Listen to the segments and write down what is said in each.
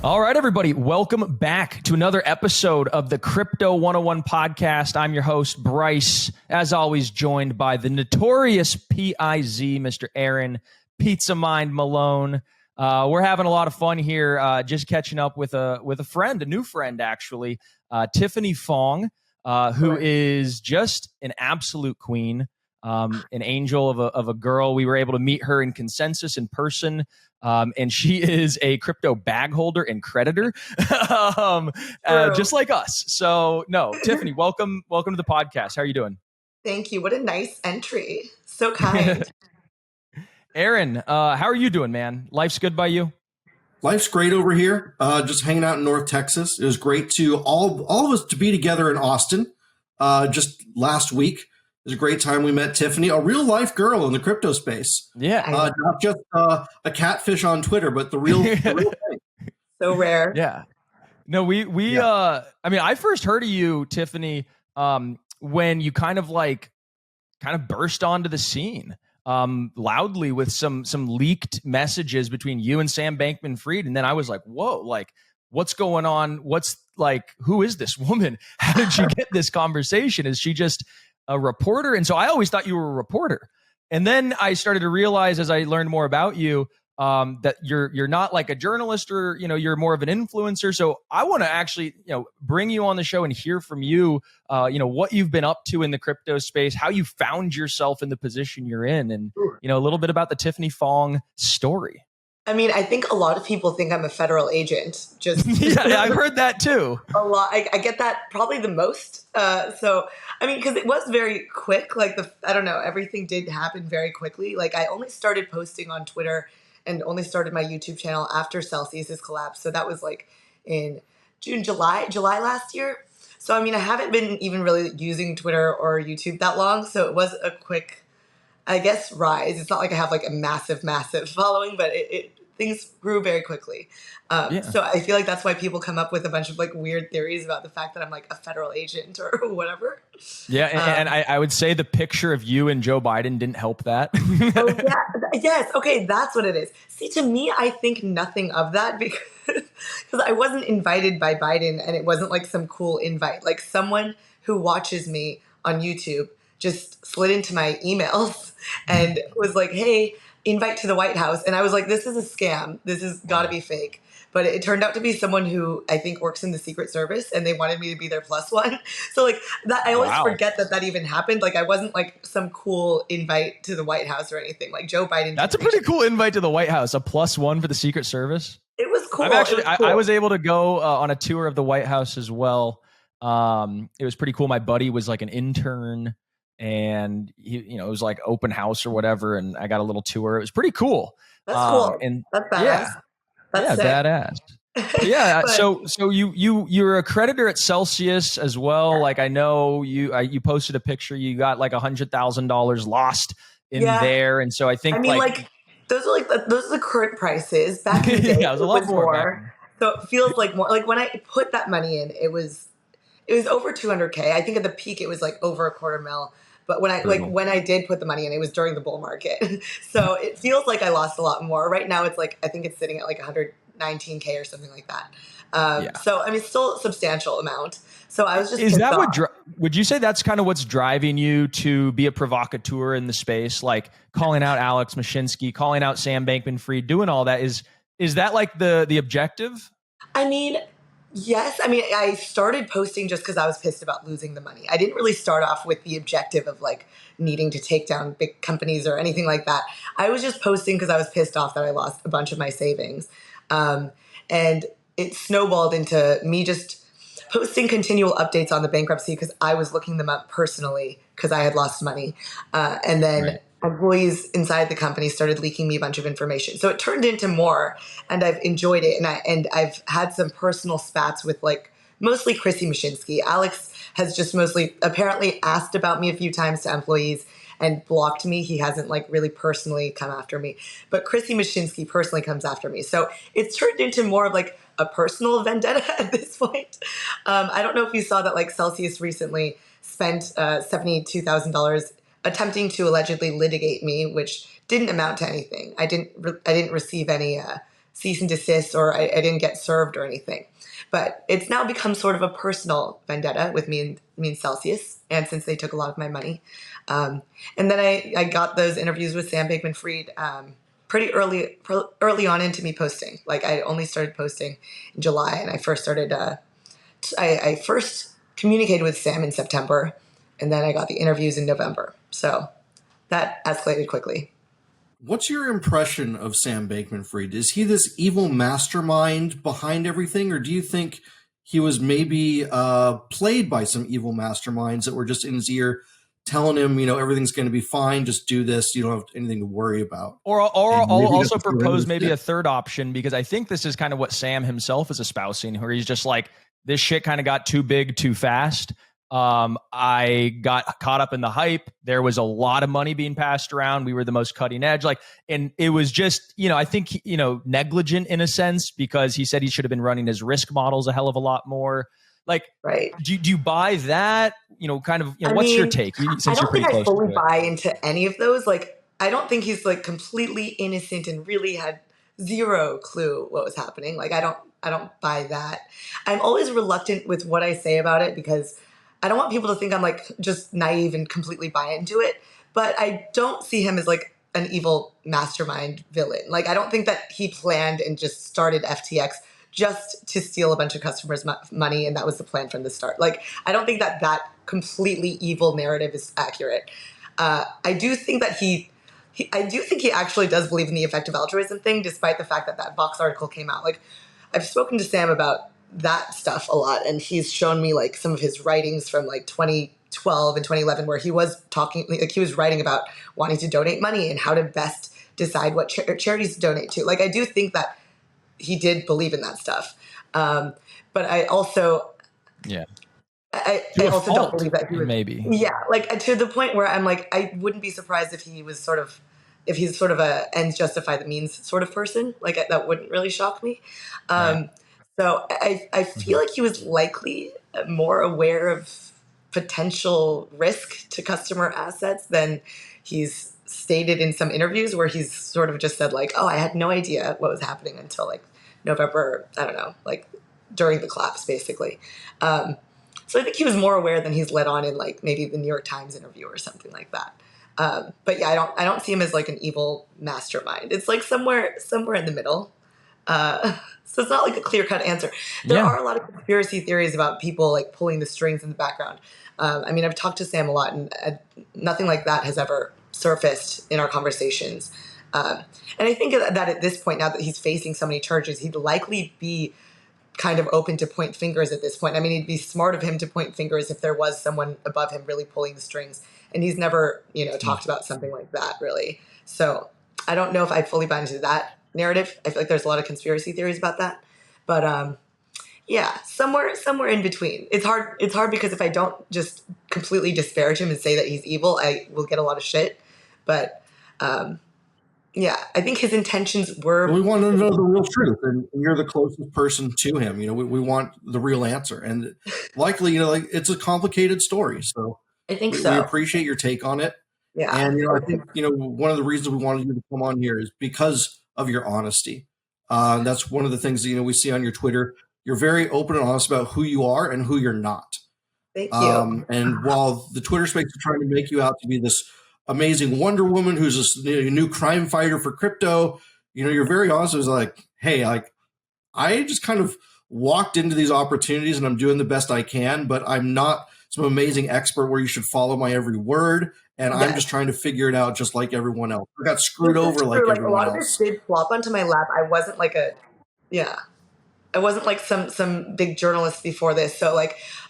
All right, everybody, welcome back to another episode of the Crypto 101 podcast. I'm your host, Bryce, as always, joined by the notorious PIZ, Mr. Aaron Pizza Mind Malone. We're having a lot of fun here, just catching up with a friend, a new friend, actually, Tiffany Fong, who is just an absolute queen, an angel of a girl. We were able to meet her in Consensus in person. And she is a crypto bag holder and creditor, just like us. So, no, Tiffany, welcome to the podcast. How are you doing? Thank you. What a nice entry. So kind. Aaron, how are you doing, man? Life's good by you? Life's great over here. Just hanging out in North Texas. It was great to all of us to be together in Austin just last week. It was a great time. We met Tiffany, a real life girl in the crypto space. Yeah. Not just a catfish on Twitter, but the real thing. So rare. Yeah. No, I first heard of you, Tiffany, when you kind of burst onto the scene loudly with some leaked messages between you and Sam Bankman Fried. And then I was like, whoa, like, what's going on? Who is this woman? How did she get this conversation? Is she just a reporter? And so I always thought you were a reporter. And then I started to realize as I learned more about you, that you're not like a journalist or, you're more of an influencer. So I want to actually, bring you on the show and hear from you, what you've been up to in the crypto space, how you found yourself in the position you're in, and, a little bit about the Tiffany Fong story. I mean, I think a lot of people think I'm a federal agent. Just yeah, I've heard that too. A lot. I get that probably the most. Because it was very quick. I don't know, everything did happen very quickly. Like, I only started posting on Twitter and only started my YouTube channel after Celsius's collapse. So that was like in July last year. So, I haven't been even really using Twitter or YouTube that long. So it was a quick, I guess, rise. It's not like I have like a massive following, but things grew very quickly. So I feel like that's why people come up with a bunch of like weird theories about the fact that I'm like a federal agent or whatever. Yeah. And I would say the picture of you and Joe Biden didn't help that. Oh, yeah. Yes. Okay. That's what it is. See, to me, I think nothing of that because I wasn't invited by Biden and it wasn't like some cool invite. Like someone who watches me on YouTube just slid into my emails and was like, hey, invite to the White House. And I was like, this is a scam. This has got to be fake. But it turned out to be someone who I think works in the Secret Service and they wanted me to be their plus one. So like that, I always forget that even happened. Like I wasn't like some cool invite to the White House or anything. Like Joe Biden. That's a pretty cool invite to the White House. A plus one for the Secret Service. It was cool. I was able to go on a tour of the White House as well. It was pretty cool. My buddy was like an intern. And it was like open house or whatever, and I got a little tour. It was pretty cool. That's cool. And that's badass. That's badass. Yeah. So you're a creditor at Celsius as well. Like I know you posted a picture. You got like $100,000 lost in there, and so I think those are the current prices. Back in the day, yeah, it was a lot more. So it feels like more. Like when I put that money in, it was over 200K. I think at the peak it was like over $250,000. But when I did put the money in, it was during the bull market. So it feels like I lost a lot more. Right now it's like, I think it's sitting at like 119K or something like that. So I mean, still a substantial amount. So I was just, is that would you say that's kind of what's driving you to be a provocateur in the space? Like calling out Alex Mashinsky, calling out Sam Bankman Fried, doing all that is that like the objective? I mean, yes. I mean, I started posting just because I was pissed about losing the money. I didn't really start off with the objective of like needing to take down big companies or anything like that. I was just posting because I was pissed off that I lost a bunch of my savings. And it snowballed into me just posting continual updates on the bankruptcy because I was looking them up personally because I had lost money. And then employees inside the company started leaking me a bunch of information. So it turned into more, and I've enjoyed it. And I've had some personal spats with like mostly Chrissy Mashinsky. Alex has just mostly apparently asked about me a few times to employees and blocked me. He hasn't like really personally come after me, but Chrissy Mashinsky personally comes after me. So it's turned into more of like a personal vendetta at this point. I don't know if you saw that like Celsius recently spent $72,000 attempting to allegedly litigate me, which didn't amount to anything. I didn't receive any cease and desist or I didn't get served or anything. But it's now become sort of a personal vendetta with me and Celsius, and since they took a lot of my money. And then I got those interviews with Sam Bankman Fried pretty early on into me posting. Like I only started posting in July, and I first started. I first communicated with Sam in September, and then I got the interviews in November. So that escalated quickly. What's your impression of Sam Bankman Fried? Is he this evil mastermind behind everything, or do you think he was maybe played by some evil masterminds that were just in his ear telling him, everything's going to be fine, just do this, you don't have anything to worry about? Or I'll also propose maybe a third option, because I think this is kind of what Sam himself is espousing, where he's just like, this shit kind of got too big too fast. I got caught up in the hype. There was a lot of money being passed around. We were the most cutting edge. And it was just, I think, negligent in a sense, because he said he should have been running his risk models a hell of a lot more. Right. Do you buy that? What's your take? I don't think I fully buy into any of those. I don't think he's completely innocent and really had zero clue what was happening. I don't buy that. I'm always reluctant with what I say about it because I don't want people to think I'm just naive and completely buy into it. But I don't see him as an evil mastermind villain. I don't think that he planned and just started FTX just to steal a bunch of customers' money, and that was the plan from the start. I don't think that completely evil narrative is accurate. I do think that he actually does believe in the effective altruism thing, despite the fact that Vox article came out. I've spoken to Sam about that stuff a lot, and he's shown me some of his writings from 2012 and 2011, where he was talking, he was writing about wanting to donate money and how to best decide what charities to donate to. I do think that he did believe in that stuff, but I also I also don't believe that he would, maybe to the point where I'm I wouldn't be surprised if he's sort of a ends justify the means sort of person. That wouldn't really shock me. So I feel like he was likely more aware of potential risk to customer assets than he's stated in some interviews, where he's sort of just said oh, I had no idea what was happening until November, I don't know, during the collapse, basically. So I think he was more aware than he's let on in maybe the New York Times interview or something like that. But yeah, I don't see him as an evil mastermind. It's somewhere in the middle. So it's not a clear-cut answer. There are a lot of conspiracy theories about people pulling the strings in the background. I've talked to Sam a lot, and nothing like that has ever surfaced in our conversations. And I think that at this point, now that he's facing so many charges, he'd likely be kind of open to point fingers at this point. It'd be smart of him to point fingers if there was someone above him really pulling the strings. And he's never, talked about something like that, really. So I don't know if I fully buy into that narrative. I feel like there's a lot of conspiracy theories about that. But somewhere in between. It's hard because if I don't just completely disparage him and say that he's evil, I will get a lot of shit. But I think his intentions were... We want to know the real truth, and you're the closest person to him. We want the real answer. And likely, it's a complicated story. So I think we appreciate your take on it. Yeah. And, I think, one of the reasons we wanted you to come on here is because of your honesty. That's one of the things that, we see on your Twitter. You're very open and honest about who you are and who you're not. Thank you. And while the Twitter space is trying to make you out to be this amazing Wonder Woman who's this new crime fighter for crypto, you're very honest. It was hey, I just kind of walked into these opportunities and I'm doing the best I can, but I'm not some amazing expert where you should follow my every word. And I'm just trying to figure it out just like everyone else. I got screwed over like everyone else. A lot of this did flop onto my lap. I wasn't I wasn't some big journalist before this. So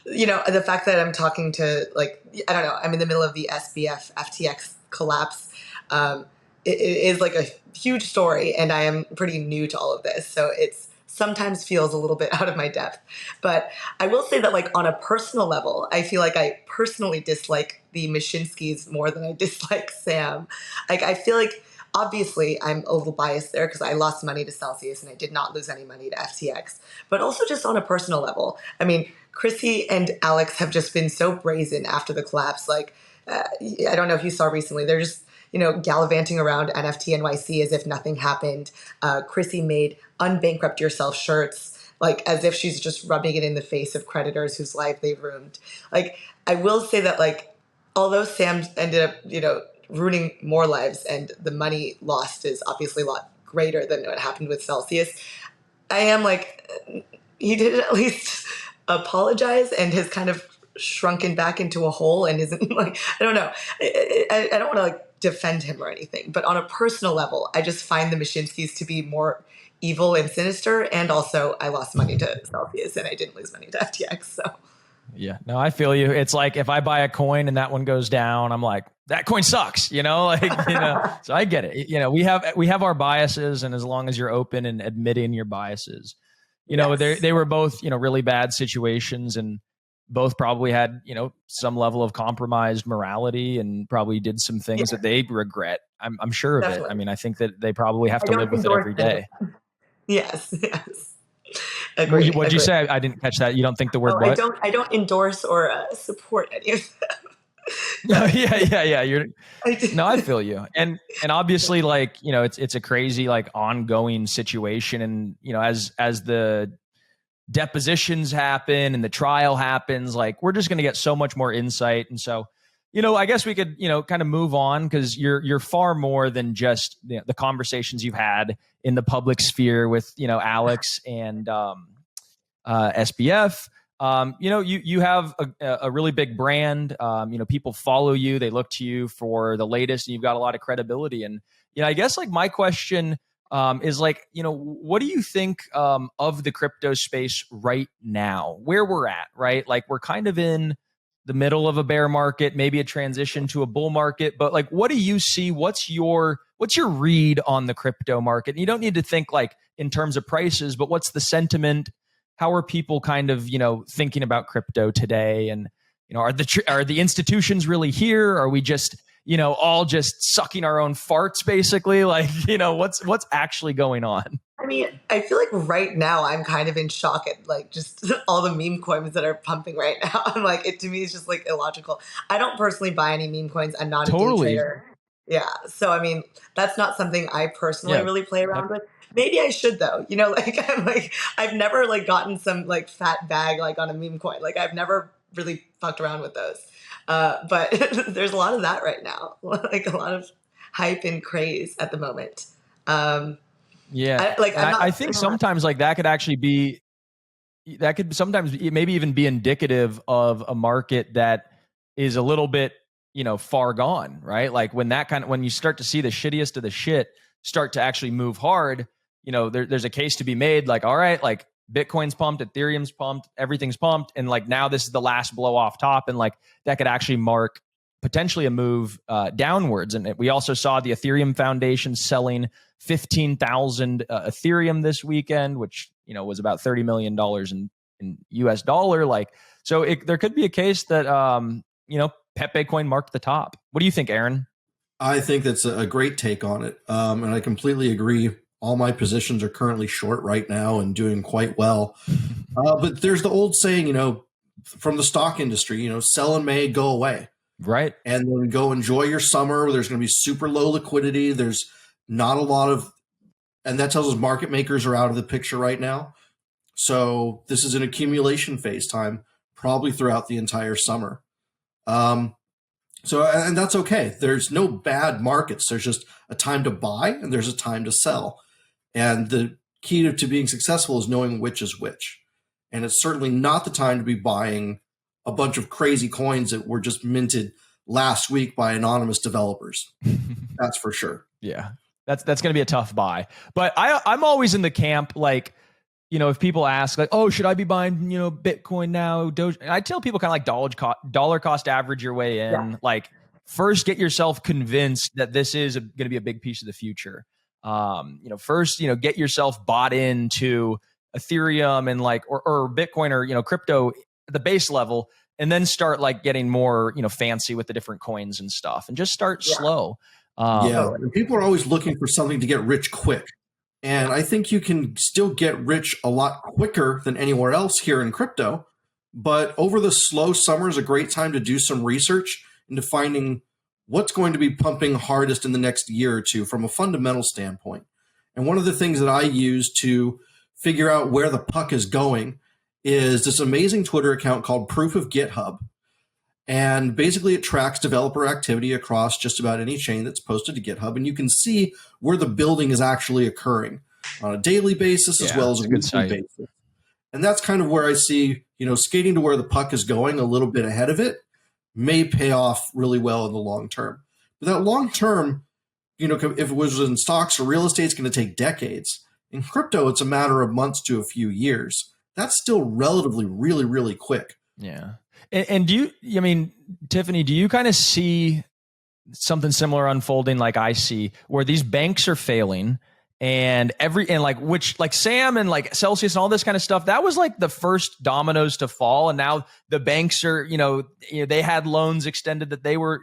the fact that I'm talking to I don't know, I'm in the middle of the SBF FTX collapse. It is a huge story, and I am pretty new to all of this. So it's sometimes feels a little bit out of my depth. But I will say that on a personal level, I feel I personally dislike the Mashinskys more than I dislike Sam. I feel obviously I'm a little biased there because I lost money to Celsius and I did not lose any money to FTX. But also just on a personal level. Chrissy and Alex have just been so brazen after the collapse. I don't know if you saw recently, they're just gallivanting around NFT NYC as if nothing happened. Chrissy made unbankrupt yourself shirts, like as if she's just rubbing it in the face of creditors whose life they've ruined. Like, I will say that, like, although Sam ended up, ruining more lives and the money lost is obviously a lot greater than what happened with Celsius, I am like, he did at least apologize and has kind of shrunken back into a hole and isn't like, I don't know. I don't want to like defend him or anything, but on a personal level, I just find the Mashinskis to be more evil and sinister. And also I lost money to Celsius and I didn't lose money to FTX. So yeah, no, I feel you. It's like if I buy a coin and that one goes down, I'm like, that coin sucks, so I get it. We have our biases, and as long as you're open and admitting your biases, yes. they were both, really bad situations, and both probably had, some level of compromised morality and probably did some things that they regret. I'm sure of Definitely. it. I mean, I think that they probably have to don't live with it endorse every day. Yes, yes. Agree. What'd you say? I didn't catch that. You don't think the word what? I don't endorse or support any of them. Yeah. I feel you. And obviously, like, it's a crazy, like, ongoing situation. And, as the depositions happen and the trial happens, like, we're just going to get so much more insight. And so, I guess we could, kind of move on, because you're far more than just the conversations you've had in the public sphere with, Alex and SBF. You have a really big brand. People follow you, they look to you for the latest, and you've got a lot of credibility. And, I guess, like, my question is, like, what do you think of the crypto space right now, where we're at, right? Like, we're kind of in the middle of a bear market, maybe a transition to a bull market, but, like, what do you see? What's your read on the crypto market? And you don't need to think, like, in terms of prices, but what's the sentiment? How are people kind of, thinking about crypto today? And, are the institutions really here? Are we just, all just sucking our own farts, basically? Like, what's actually going on? I mean, I feel like right now I'm kind of in shock at like just all the meme coins that are pumping right now. I'm like, to me, it's just like illogical. I don't personally buy any meme coins. I'm not a day trader. Yeah. So, I mean, that's not something I personally really play around with. Maybe I should though, I've never like gotten some like fat bag, like on a meme coin. Like I've never really fucked around with those. But there's a lot of that right now, like a lot of hype and craze at the moment. I think sometimes like that could actually be, that could sometimes maybe even be indicative of a market that is a little bit, far gone, right? Like when you start to see the shittiest of the shit start to actually move hard, there's a case to be made, like, all right, like Bitcoin's pumped, Ethereum's pumped, everything's pumped. And like, now this is the last blow off top. And like, that could actually mark potentially a move downwards. And we also saw the Ethereum Foundation selling 15,000 Ethereum this weekend, which, was about $30 million in US dollar. Like, so there could be a case that, Pet Bitcoin marked the top. What do you think, Aaron? I think that's a great take on it. And I completely agree. All my positions are currently short right now and doing quite well. But there's the old saying, from the stock industry, sell in May, go away. Right. And then go enjoy your summer. There's going to be super low liquidity. There's not a lot of, and that tells us market makers are out of the picture right now. So this is an accumulation phase time, probably throughout the entire summer. And that's okay. There's no bad markets. There's just a time to buy and there's a time to sell. And the key to being successful is knowing which is which. And it's certainly not the time to be buying a bunch of crazy coins that were just minted last week by anonymous developers. That's for sure. Yeah, that's going to be a tough buy. But I'm always in the camp, like, if people ask, like, oh, should I be buying, Bitcoin now? Doge? And I tell people kind of like dollar cost average your way in. Yeah. Like, first get yourself convinced that this is going to be a big piece of the future. First, get yourself bought into Ethereum and like, or Bitcoin or, crypto at the base level, and then start like getting more, fancy with the different coins and stuff, and just start slow. And people are always looking for something to get rich quick. And I think you can still get rich a lot quicker than anywhere else here in crypto. But over the slow summer is a great time to do some research into finding what's going to be pumping hardest in the next year or two from a fundamental standpoint. And one of the things that I use to figure out where the puck is going is this amazing Twitter account called Proof of GitHub. And basically it tracks developer activity across just about any chain that's posted to GitHub. And you can see where the building is actually occurring on a daily basis as well as a weekly basis. And that's kind of where I see, skating to where the puck is going a little bit ahead of it may pay off really well in the long term. But that long term, if it was in stocks or real estate, it's going to take decades. In crypto, it's a matter of months to a few years. That's still relatively really, really quick. Yeah. And Tiffany, do you kind of see something similar unfolding like I see, where these banks are failing and Sam and like Celsius and all this kind of stuff, that was like the first dominoes to fall. And now the banks are, they had loans extended that they were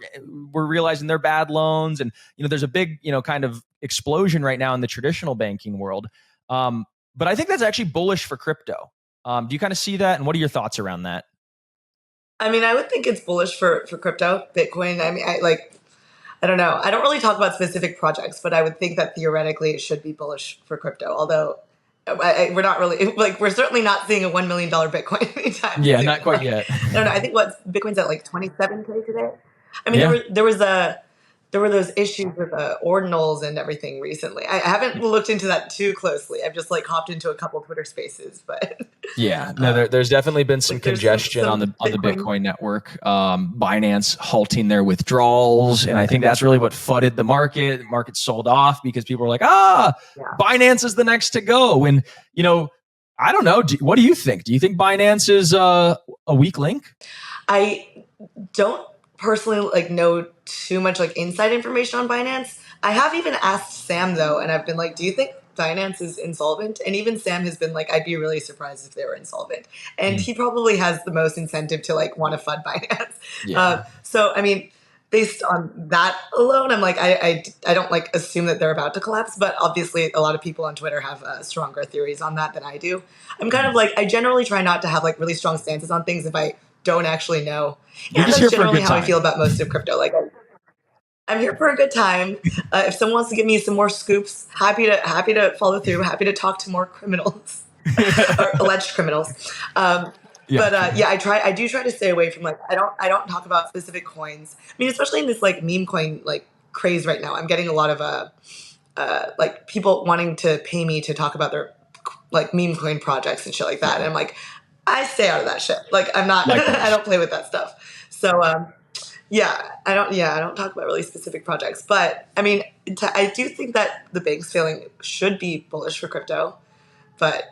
realizing they're bad loans. And, there's a big, kind of explosion right now in the traditional banking world. But I think that's actually bullish for crypto. Do you kind of see that? And what are your thoughts around that? I mean, I would think it's bullish for crypto, Bitcoin. I mean, I don't know. I don't really talk about specific projects, but I would think that theoretically it should be bullish for crypto. Although we're not really, we're certainly not seeing a $1 million Bitcoin anytime. Yeah, not quite yet. I don't know. I think Bitcoin's at like 27K today. I mean, there were those issues with ordinals and everything recently. I haven't looked into that too closely. I've just hopped into a couple Twitter spaces, but yeah, no, there's definitely been some congestion on the Bitcoin network. Binance halting their withdrawals, and I think that's really what fudded the market. The market sold off because people were like, Binance is the next to go. And I don't know. What do you think? Do you think Binance is a weak link? I don't personally know too much inside information on Binance. I have even asked Sam though, and I've been like, do you think Binance is insolvent? And even Sam has been like, I'd be really surprised if they were insolvent. And he probably has the most incentive to want to FUD Binance. Yeah. So I mean, based on that alone, I'm like, I don't assume that they're about to collapse, but obviously a lot of people on Twitter have stronger theories on that than I do. I'm kind of I generally try not to have really strong stances on things if I don't actually know. And that's generally how I feel about most of crypto. I'm here for a good time. If someone wants to give me some more scoops, happy to follow through. Happy to talk to more criminals or alleged criminals. But I do try to stay away from I don't talk about specific coins. I mean, especially in this meme coin craze right now. I'm getting a lot of people wanting to pay me to talk about their meme coin projects and shit like that. And I'm like, I stay out of that shit. I'm not. I don't play with that stuff. So I don't talk about really specific projects. But I mean, I do think that the banks failing should be bullish for crypto. But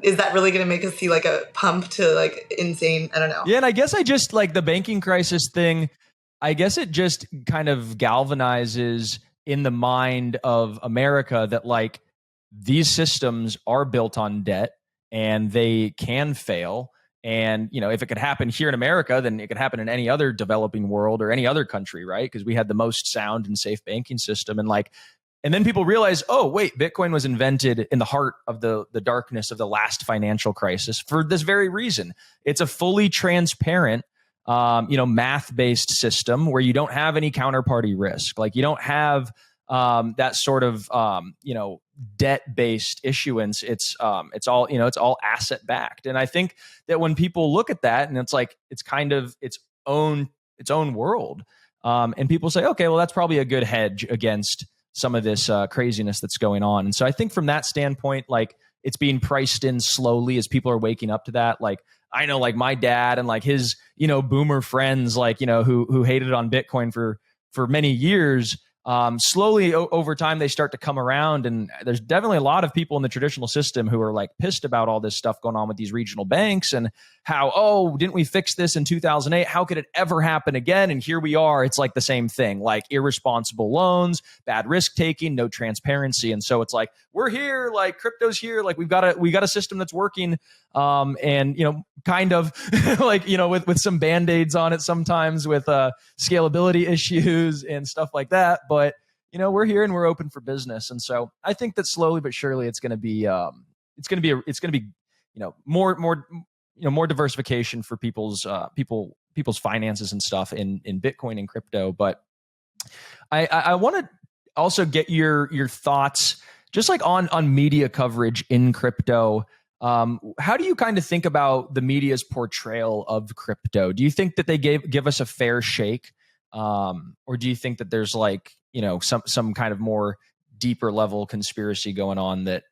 is that really going to make us see a pump to insane? I don't know. Yeah, and I guess I just the banking crisis thing. I guess it just kind of galvanizes in the mind of America that these systems are built on debt and they can fail. And, if it could happen here in America, then it could happen in any other developing world or any other country, right? Because we had the most sound and safe banking system. And then people realize, oh, wait, Bitcoin was invented in the heart of the darkness of the last financial crisis for this very reason. It's a fully transparent, math-based system where you don't have any counterparty risk. You don't have that sort of, debt-based issuance. It's all asset-backed. And I think that when people look at that and it's kind of its own world, and people say, okay, well, that's probably a good hedge against some of this craziness that's going on. And so I think from that standpoint, it's being priced in slowly as people are waking up to that. I know my dad and his, boomer friends, who hated on Bitcoin for many years, slowly over time they start to come around, and there's definitely a lot of people in the traditional system who are pissed about all this stuff going on with these regional banks and how, didn't we fix this in 2008? How could it ever happen again? And here we are. It's the same thing, irresponsible loans, bad risk taking, no transparency. And so it's we're here, crypto's here, we got a system that's working, and kind of with some band-aids on it sometimes, with scalability issues and stuff like that. But we're here and we're open for business. And so I think that slowly but surely it's going to be more diversification for people's finances and stuff in Bitcoin and crypto. But I want to also get your thoughts just like on media coverage in crypto. How do you kind of think about the media's portrayal of crypto? Do you think that they give us a fair shake, or do you think that there's like some kind of more deeper level conspiracy going on that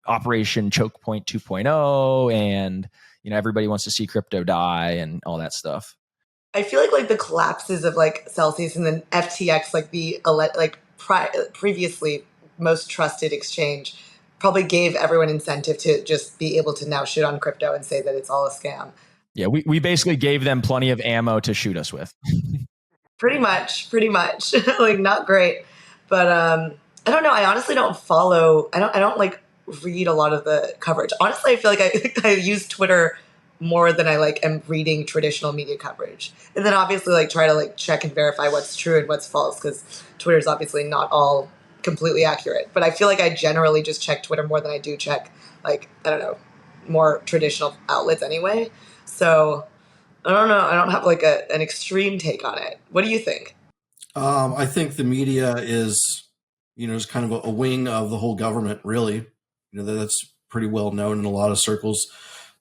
Operation Choke Point 2.0 and everybody wants to see crypto die and all that stuff? I feel like the collapses of like Celsius and then FTX, like previously most trusted exchange, probably gave everyone incentive to just be able to now shit on crypto and say that it's all a scam. Yeah, we basically gave them plenty of ammo to shoot us with. Pretty much. Like not great. But I don't know. I honestly don't follow I don't like read a lot of the coverage. Honestly, I feel like I use Twitter more than I like am reading traditional media coverage. And then obviously like try to like check and verify what's true and what's false, because Twitter is obviously not all completely accurate. But I feel like I generally just check Twitter more than I do check like, I don't know, more traditional outlets anyway. So I don't know. I don't have like an extreme take on it. What do you think? I think the media is kind of a wing of the whole government, really. That's pretty well known in a lot of circles.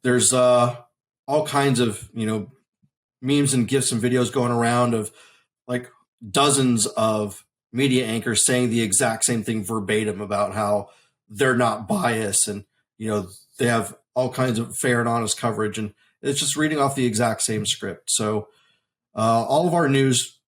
There's all kinds of, memes and gifs and videos going around of like dozens of media anchors saying the exact same thing verbatim about how they're not biased and, they have all kinds of fair and honest coverage. And it's just reading off the exact same script. So all of our news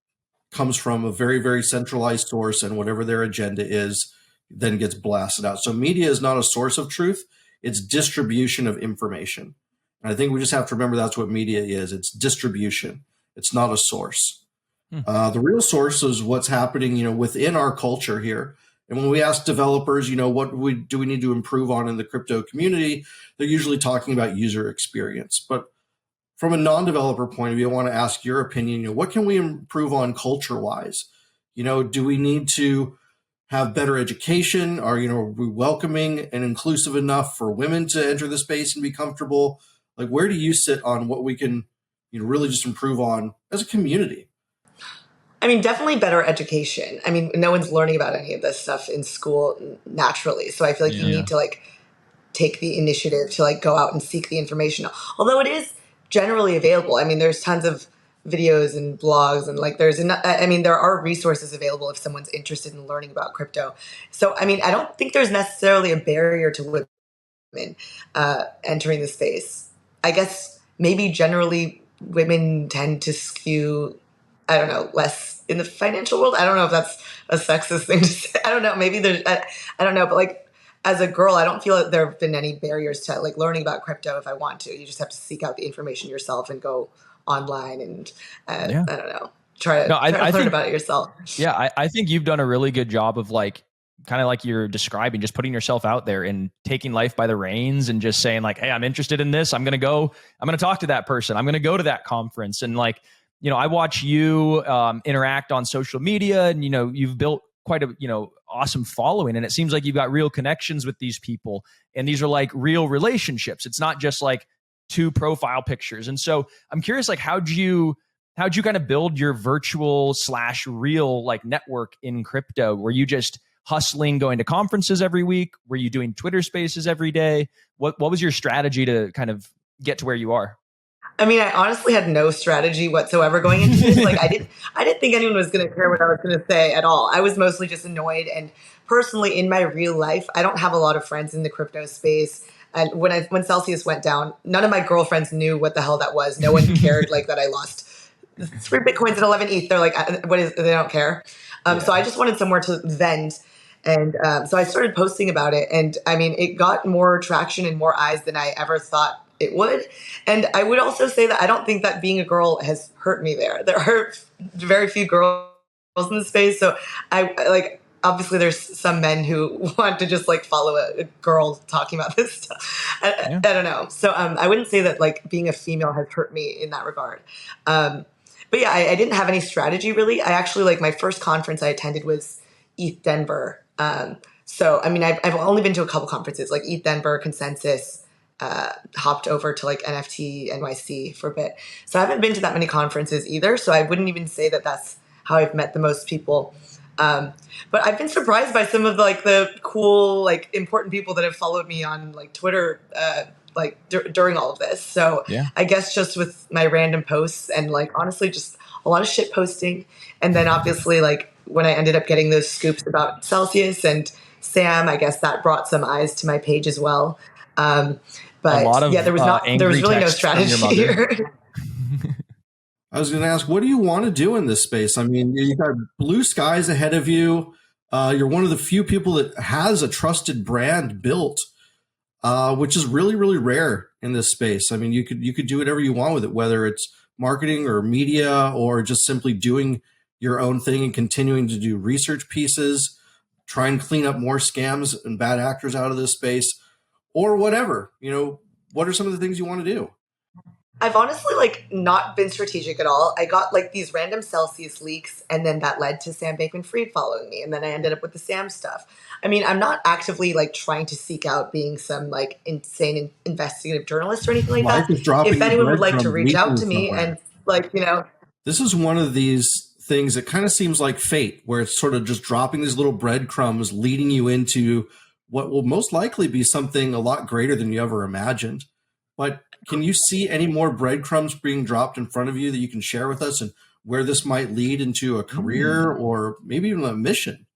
comes from a very, very centralized source, and whatever their agenda is then gets blasted out. So media is not a source of truth. It's distribution of information. And I think we just have to remember that's what media is. It's distribution. It's not a source. The real source is what's happening, within our culture here. And when we ask developers, what do we need to improve on in the crypto community, they're usually talking about user experience. But from a non-developer point of view, I want to ask your opinion. What can we improve on culture-wise? Do we need to have better education? Are we welcoming and inclusive enough for women to enter the space and be comfortable? Like, where do you sit on what we can, really just improve on as a community? I mean, definitely better education. I mean, no one's learning about any of this stuff in school naturally. So I feel like you need to like take the initiative to like go out and seek the information. Although it is generally available. I mean, there's tons of videos and blogs and like there are resources available if someone's interested in learning about crypto. So, I mean, I don't think there's necessarily a barrier to women entering the space. I guess maybe generally women tend to skew, I don't know, less in the financial world. I don't know if that's a sexist thing to say. I don't know. Maybe I don't know. But like as a girl, I don't feel like there have been any barriers to like learning about crypto if I want to. You just have to seek out the information yourself and go online and I don't know, try to learn about it yourself. Yeah, I think you've done a really good job of like kind of like you're describing, just putting yourself out there and taking life by the reins and just saying like, hey, I'm interested in this. I'm going to talk to that person. I'm going to go to that conference. And like, I watch you interact on social media, and, you've built quite a, awesome following. And it seems like you've got real connections with these people. And these are like real relationships. It's not just like two profile pictures. And so I'm curious, like, how'd you kind of build your virtual / real like network in crypto? Were you just hustling, going to conferences every week? Were you doing Twitter spaces every day? What was your strategy to kind of get to where you are? I mean, I honestly had no strategy whatsoever going into this. Like, I didn't think anyone was going to care what I was going to say at all. I was mostly just annoyed. And personally, in my real life, I don't have a lot of friends in the crypto space. And when Celsius went down, none of my girlfriends knew what the hell that was. No one cared like that I lost 3 Bitcoins and 11 ETH. They're like, what is? They don't care. So I just wanted somewhere to vent. And so I started posting about it. And I mean, it got more traction and more eyes than I ever thought it would. And I would also say that I don't think that being a girl has hurt me there. There are very few girls in the space. So obviously there's some men who want to just like follow a girl talking about this stuff. I don't know. So I wouldn't say that like being a female has hurt me in that regard. But yeah, I didn't have any strategy really. I actually like my first conference I attended was ETH Denver. So, I mean, I've only been to a couple conferences like ETH Denver, Consensus, hopped over to like NFT NYC for a bit. So I haven't been to that many conferences either. So I wouldn't even say that that's how I've met the most people. But I've been surprised by some of like the cool, like important people that have followed me on like Twitter, during all of this. So Yeah. I guess just with my random posts and like honestly just a lot of shit posting, and then obviously like when I ended up getting those scoops about Celsius and Sam, I guess that brought some eyes to my page as well. A lot But of yeah, there was angry really no texts from your strategy mother. here. I was going to ask, what do you want to do in this space? I mean, you've got blue skies ahead of you. You're one of the few people that has a trusted brand built, which is really, really rare in this space. I mean, you could do whatever you want with it, whether it's marketing or media or just simply doing your own thing and continuing to do research pieces, try and clean up more scams and bad actors out of this space, or whatever. What are some of the things you want to do? I've honestly like not been strategic at all. I got like these random Celsius leaks, and then that led to Sam Bankman Fried following me, and then I ended up with the Sam stuff. I mean, I'm not actively like trying to seek out being some like insane investigative journalist or anything like Life that. is dropping If anyone would like to breadcrumbs reach out leading to me somewhere. and like, This is one of these things that kind of seems like fate, where it's sort of just dropping these little breadcrumbs leading you into what will most likely be something a lot greater than you ever imagined. But can you see any more breadcrumbs being dropped in front of you that you can share with us, and where this might lead into a career or maybe even a mission?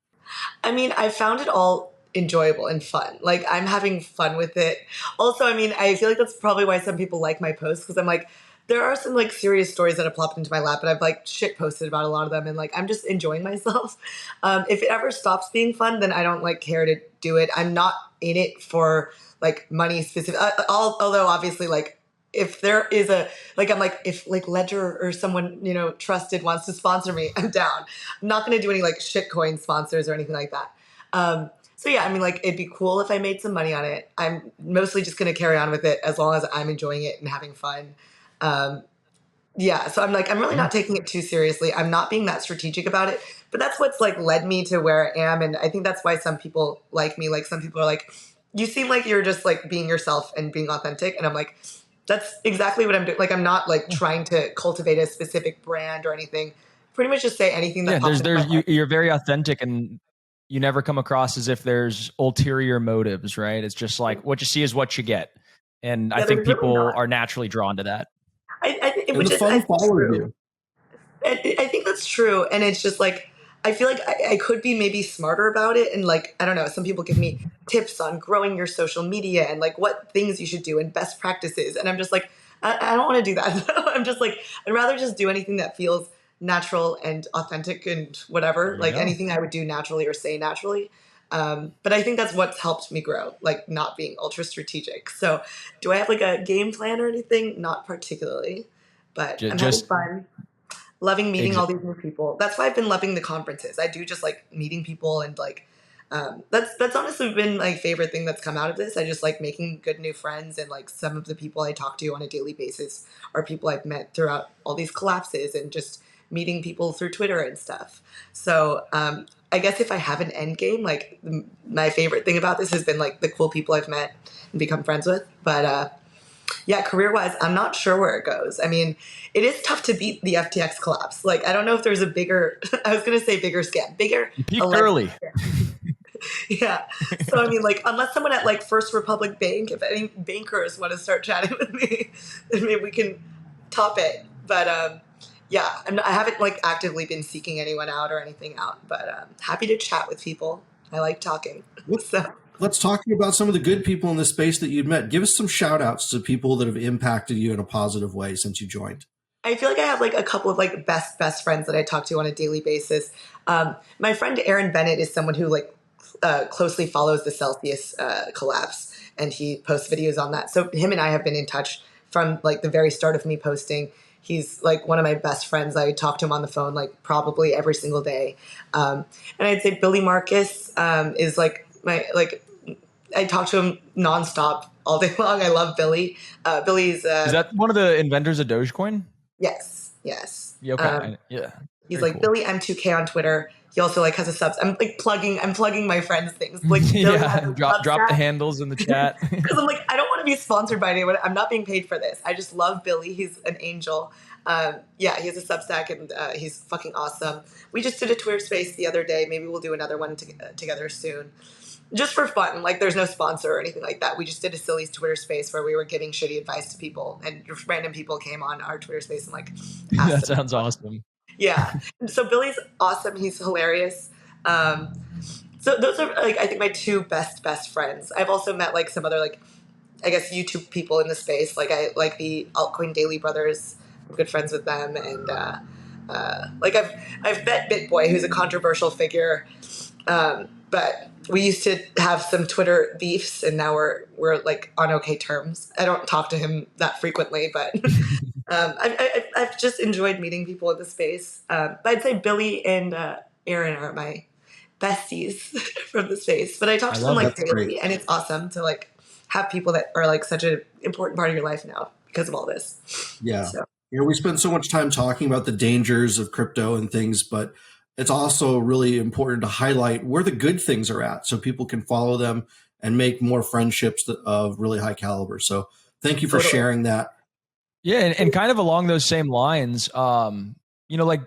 I mean, I found it all enjoyable and fun. Like, I'm having fun with it. Also, I mean, I feel like that's probably why some people like my posts, because I'm like, there are some like serious stories that have plopped into my lap, and I've like shit posted about a lot of them, and like I'm just enjoying myself. If it ever stops being fun, then I don't like care to do it. I'm not in it for like money specific. Although obviously, like if there is a like, I'm like if like Ledger or someone trusted wants to sponsor me, I'm down. I'm not going to do any like shitcoin sponsors or anything like that. So yeah, I mean, like it'd be cool if I made some money on it. I'm mostly just going to carry on with it as long as I'm enjoying it and having fun. Um, yeah, so I'm like, I'm really not taking it too seriously. I'm not being that strategic about it, but that's what's like led me to where I am. And I think that's why some people like me. Like some people are like, you seem like you're just like being yourself and being authentic. And I'm like, that's exactly what I'm doing. Like, I'm not like trying to cultivate a specific brand or anything. Pretty much just say anything that pops into my head. You're very authentic, and you never come across as if there's ulterior motives, right? It's just like what you see is what you get. And I think people are naturally drawn to that. And the fun follows you. I think that's true. And it's just like, I feel like I could be maybe smarter about it. And like, I don't know, some people give me tips on growing your social media and like what things you should do and best practices. And I'm just like, I don't want to do that. I'm just like, I'd rather just do anything that feels natural and authentic and whatever, like anything I would do naturally or say naturally. But I think that's what's helped me grow, like not being ultra strategic. So do I have like a game plan or anything? Not particularly, but I'm having fun. Loving meeting all these new people. That's why I've been loving the conferences. I do just like meeting people, and like that's honestly been my favorite thing that's come out of this. I just like making good new friends, and like some of the people I talk to on a daily basis are people I've met throughout all these collapses and just meeting people through Twitter and stuff. So I guess if I have an end game, like my favorite thing about this has been like the cool people I've met and become friends with. But yeah, career-wise, I'm not sure where it goes. I mean, it is tough to beat the FTX collapse. Like, I don't know if there's a bigger, I was going to say bigger scam, bigger. You peaked early. Yeah. So, I mean, like, unless someone at, like, First Republic Bank, if any bankers want to start chatting with me, then maybe we can top it. But, yeah, I haven't, like, actively been seeking anyone out or anything out. But happy to chat with people. I like talking. So. Let's talk about some of the good people in this space that you've met. Give us some shout outs to people that have impacted you in a positive way since you joined. I feel like I have like a couple of like best friends that I talk to on a daily basis. My friend Aaron Bennett is someone who like closely follows the Celsius collapse, and he posts videos on that. So him and I have been in touch from like the very start of me posting. He's like one of my best friends. I talk to him on the phone like probably every single day. And I'd say Billy Marcus is like I talk to him nonstop all day long. I love Billy. Billy's is that one of the inventors of Dogecoin? Yes. Yeah, okay. Yeah. He's very like cool. Billy M2K on Twitter. He also like has a subs. I'm plugging my friends' things. Like drop the handles in the chat. Because I'm like, I don't want to be sponsored by anyone. I'm not being paid for this. I just love Billy. He's an angel. Yeah, he has a Substack, and he's fucking awesome. We just did a Twitter space the other day. Maybe we'll do another one together soon. Just for fun. Like, there's no sponsor or anything like that. We just did a silly Twitter space where we were giving shitty advice to people, and random people came on our Twitter space and like asked That them. sounds awesome. Yeah. So Billy's awesome. He's hilarious. So those are like, I think, my two best friends. I've also met like some other, like, I guess, YouTube people in the space. Like, I like the Altcoin Daily brothers. I'm good friends with them, and like I've met BitBoy, who's a controversial figure, but we used to have some Twitter beefs, and now we're like on okay terms. I don't talk to him that frequently, but I've just enjoyed meeting people in the space. But I'd say Billy and Aaron are my besties from the space. But I talk to them like daily, and it's awesome to like have people that are like such an important part of your life now because of all this. Yeah. So. We spend so much time talking about the dangers of crypto and things, but it's also really important to highlight where the good things are at so people can follow them and make more friendships of really high caliber. So thank you for sharing that. Yeah. And kind of along those same lines, like,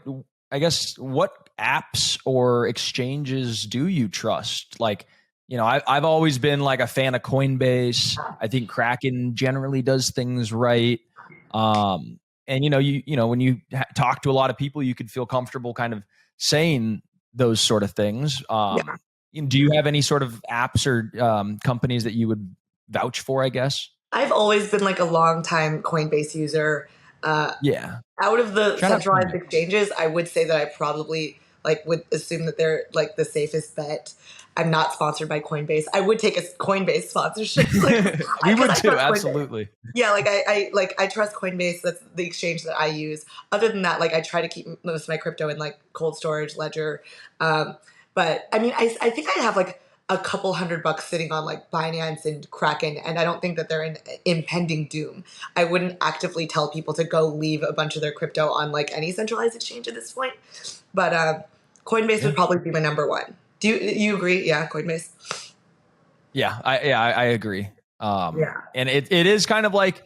I guess, what apps or exchanges do you trust? Like, I've always been like a fan of Coinbase. I think Kraken generally does things right. And, when you talk to a lot of people, you could feel comfortable kind of saying those sort of things. Do you have any sort of apps or companies that you would vouch for, I guess? I've always been like a long time Coinbase user. Out of the centralized exchanges, I would say that I probably would assume that they're like the safest bet. I'm not sponsored by Coinbase. I would take a Coinbase sponsorship. We would too, absolutely. Yeah, I trust Coinbase. That's the exchange that I use. Other than that, I try to keep most of my crypto in like cold storage, Ledger. But I mean, I think I have like a couple $100 sitting on like Binance and Kraken, and I don't think that they're in impending doom. I wouldn't actively tell people to go leave a bunch of their crypto on like any centralized exchange at this point. But Coinbase would probably be my number one. Do you agree? Yeah, Coinbase. Yeah, I agree. And it is kind of like,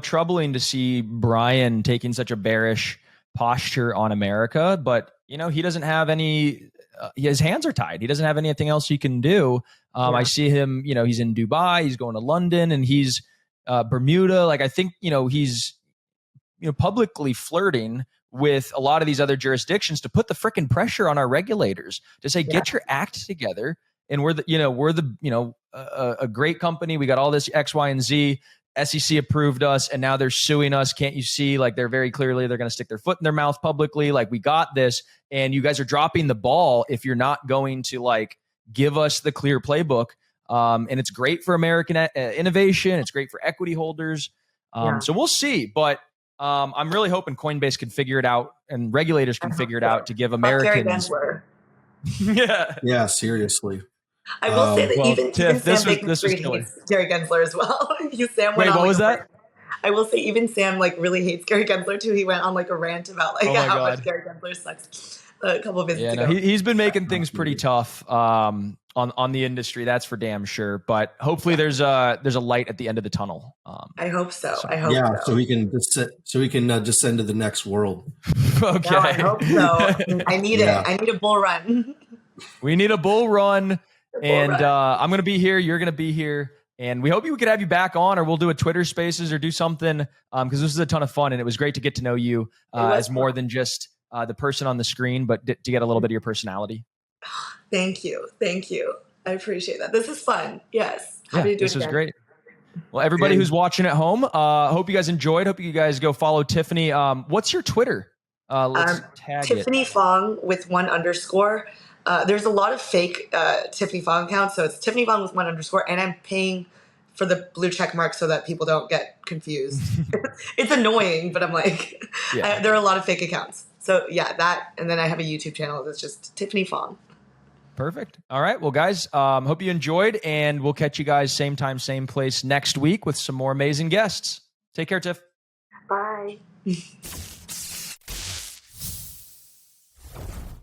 troubling to see Brian taking such a bearish posture on America, but he doesn't have any. His hands are tied. He doesn't have anything else he can do. I see him. He's in Dubai. He's going to London, and he's Bermuda. Like, I think he's publicly flirting with a lot of these other jurisdictions to put the frickin' pressure on our regulators to say, get your act together. And we're a great company. We got all this X, Y, and Z. SEC approved us, and now they're suing us. Can't you see? Like, they're very clearly, they're going to stick their foot in their mouth publicly. Like, we got this, and you guys are dropping the ball if you're not going to like give us the clear playbook. And it's great for American innovation. It's great for equity holders. So we'll see. But I'm really hoping Coinbase can figure it out and regulators can figure it out to give Americans. Yeah, seriously. I will say that even Sam Bankman Fried hates Gary Gensler as well. Sam went Wait, what was that? I will say even Sam really hates Gary Gensler too. He went on like a rant about how much Gary Gensler sucks a couple of visits ago. He's been making things pretty tough on the industry. That's for damn sure. But hopefully there's a light at the end of the tunnel. I hope so. I hope so. So we can descend to the next world. Okay. No, I hope so. I need it. I need a bull run. We need a bull run. And I'm going to be here. You're going to be here. And we hope we could have you back on, or we'll do a Twitter Spaces or do something, because this is a ton of fun. And it was great to get to know you as more than just the person on the screen, but to get a little bit of your personality. Thank you. I appreciate that. This is fun. Yes. Happy to do it again. Was great. Well, everybody who's watching at home, hope you guys enjoyed. Hope you guys go follow Tiffany. What's your Twitter? Let's tag Tiffany Fong with 1_. There's a lot of fake Tiffany Fong accounts, so it's Tiffany Fong with 1_, and I'm paying for the blue check mark so that people don't get confused. It's annoying, but I'm like, there are a lot of fake accounts. So that, and then I have a YouTube channel that's just Tiffany Fong. Perfect. All right. Well, guys, hope you enjoyed, and we'll catch you guys same time, same place next week with some more amazing guests. Take care, Tiff. Bye.